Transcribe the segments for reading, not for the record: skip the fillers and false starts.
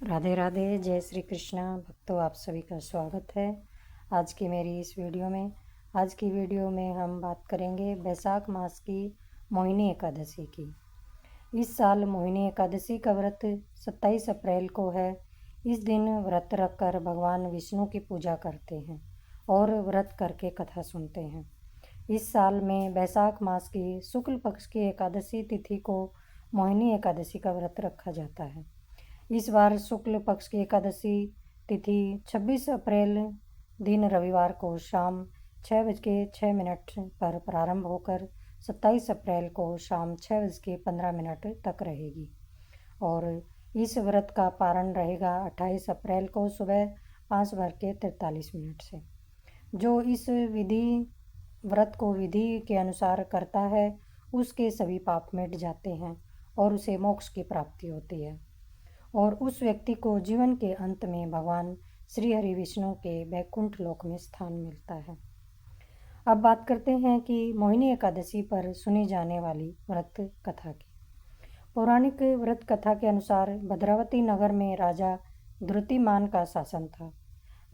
राधे राधे, जय श्री कृष्णा। भक्तों, आप सभी का स्वागत है आज की मेरी इस वीडियो में। आज की वीडियो में हम बात करेंगे बैसाख मास की मोहिनी एकादशी की। इस साल मोहिनी एकादशी का व्रत 27 अप्रैल को है। इस दिन व्रत रखकर भगवान विष्णु की पूजा करते हैं और व्रत करके कथा सुनते हैं। इस साल में बैसाख मास की शुक्ल पक्ष की एकादशी तिथि को मोहिनी एकादशी का व्रत रखा जाता है। इस बार शुक्ल पक्ष की एकादशी तिथि 26 अप्रैल दिन रविवार को शाम 6:06 पर प्रारंभ होकर 27 अप्रैल को शाम 6:15 तक रहेगी और इस व्रत का पारण रहेगा 28 अप्रैल को सुबह 5:43 से। जो इस व्रत को विधि के अनुसार करता है उसके सभी पाप मिट जाते हैं और उसे मोक्ष की प्राप्ति होती है और उस व्यक्ति को जीवन के अंत में भगवान श्री हरि विष्णु के वैकुंठ लोक में स्थान मिलता है। अब बात करते हैं कि मोहिनी एकादशी पर सुनी जाने वाली व्रत कथा की। पौराणिक व्रत कथा के अनुसार भद्रावती नगर में राजा द्रुतिमान का शासन था।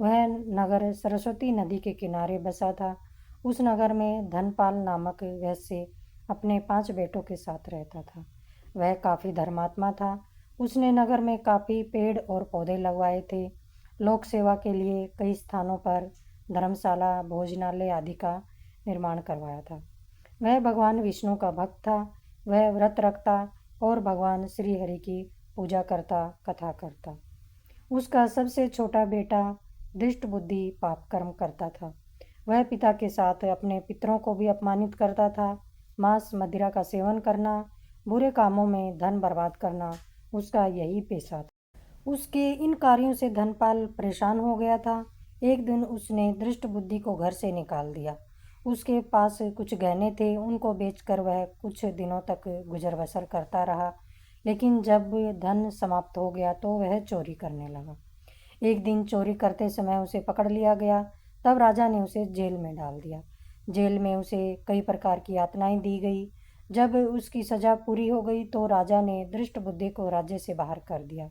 वह नगर सरस्वती नदी के किनारे बसा था। उस नगर में धनपाल नामक वैश्य अपने 5 बेटों के साथ रहता था। वह काफ़ी धर्मात्मा था। उसने नगर में काफ़ी पेड़ और पौधे लगवाए थे। लोक सेवा के लिए कई स्थानों पर धर्मशाला, भोजनालय आदि का निर्माण करवाया था। वह भगवान विष्णु का भक्त था। वह व्रत रखता और भगवान श्री हरि की पूजा करता, कथा करता। उसका सबसे छोटा बेटा दुष्ट बुद्धि पाप कर्म करता था। वह पिता के साथ अपने पितरों को भी अपमानित करता था। मांस मदिरा का सेवन करना, बुरे कामों में धन बर्बाद करना उसका यही पेशा था। उसके इन कार्यों से धनपाल परेशान हो गया था। एक दिन उसने दृष्ट बुद्धि को घर से निकाल दिया। उसके पास कुछ गहने थे, उनको बेचकर वह कुछ दिनों तक गुजर बसर करता रहा। लेकिन जब धन समाप्त हो गया तो वह चोरी करने लगा। एक दिन चोरी करते समय उसे पकड़ लिया गया। तब राजा ने उसे जेल में डाल दिया। जेल में उसे कई प्रकार की यातनाएं दी गई। जब उसकी सजा पूरी हो गई तो राजा ने दृष्ट बुद्धि को राज्य से बाहर कर दिया।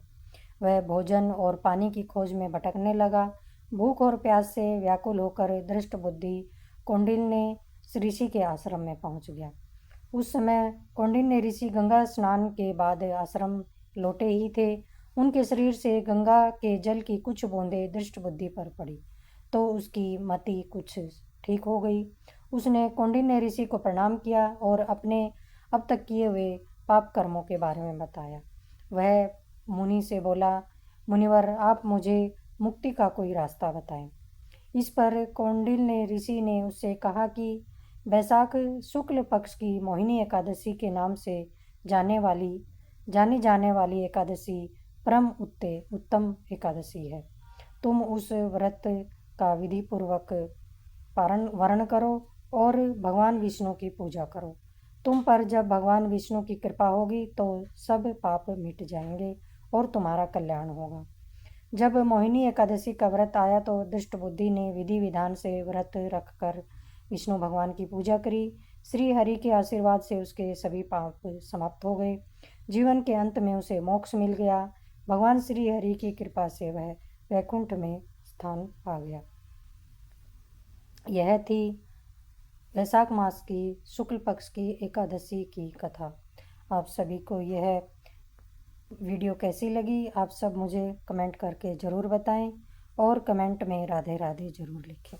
वह भोजन और पानी की खोज में भटकने लगा। भूख और प्यास से व्याकुल होकर दृष्ट बुद्धि कौंडिन्य ऋषि के आश्रम में पहुंच गया। उस समय कौंडिन्य ऋषि गंगा स्नान के बाद आश्रम लौटे ही थे। उनके शरीर से गंगा के जल की कुछ बूंदें दृष्ट बुद्धि पर पड़ी तो उसकी मति कुछ ठीक हो गई। उसने कौंडिन्य ऋषि को प्रणाम किया और अपने अब तक किए हुए पाप कर्मों के बारे में बताया। वह मुनि से बोला, मुनिवर, आप मुझे मुक्ति का कोई रास्ता बताएं। इस पर कौंडिन्य ऋषि ने उससे कहा कि बैसाख शुक्ल पक्ष की मोहिनी एकादशी के नाम से जानी जाने वाली एकादशी परम उत्तम एकादशी है। तुम उस व्रत का विधि पूर्वक वर्ण करो और भगवान विष्णु की पूजा करो। तुम पर जब भगवान विष्णु की कृपा होगी तो सब पाप मिट जाएंगे और तुम्हारा कल्याण होगा। जब मोहिनी एकादशी का व्रत आया तो दुष्ट बुद्धि ने विधि विधान से व्रत रखकर विष्णु भगवान की पूजा करी। श्री हरि के आशीर्वाद से उसके सभी पाप समाप्त हो गए। जीवन के अंत में उसे मोक्ष मिल गया। भगवान श्री हरि की कृपा से वह वैकुंठ में स्थान पा गया। यह थी वैशाख मास की शुक्ल पक्ष की एकादशी की कथा। आप सभी को यह वीडियो कैसी लगी आप सब मुझे कमेंट करके ज़रूर बताएं और कमेंट में राधे राधे ज़रूर लिखें।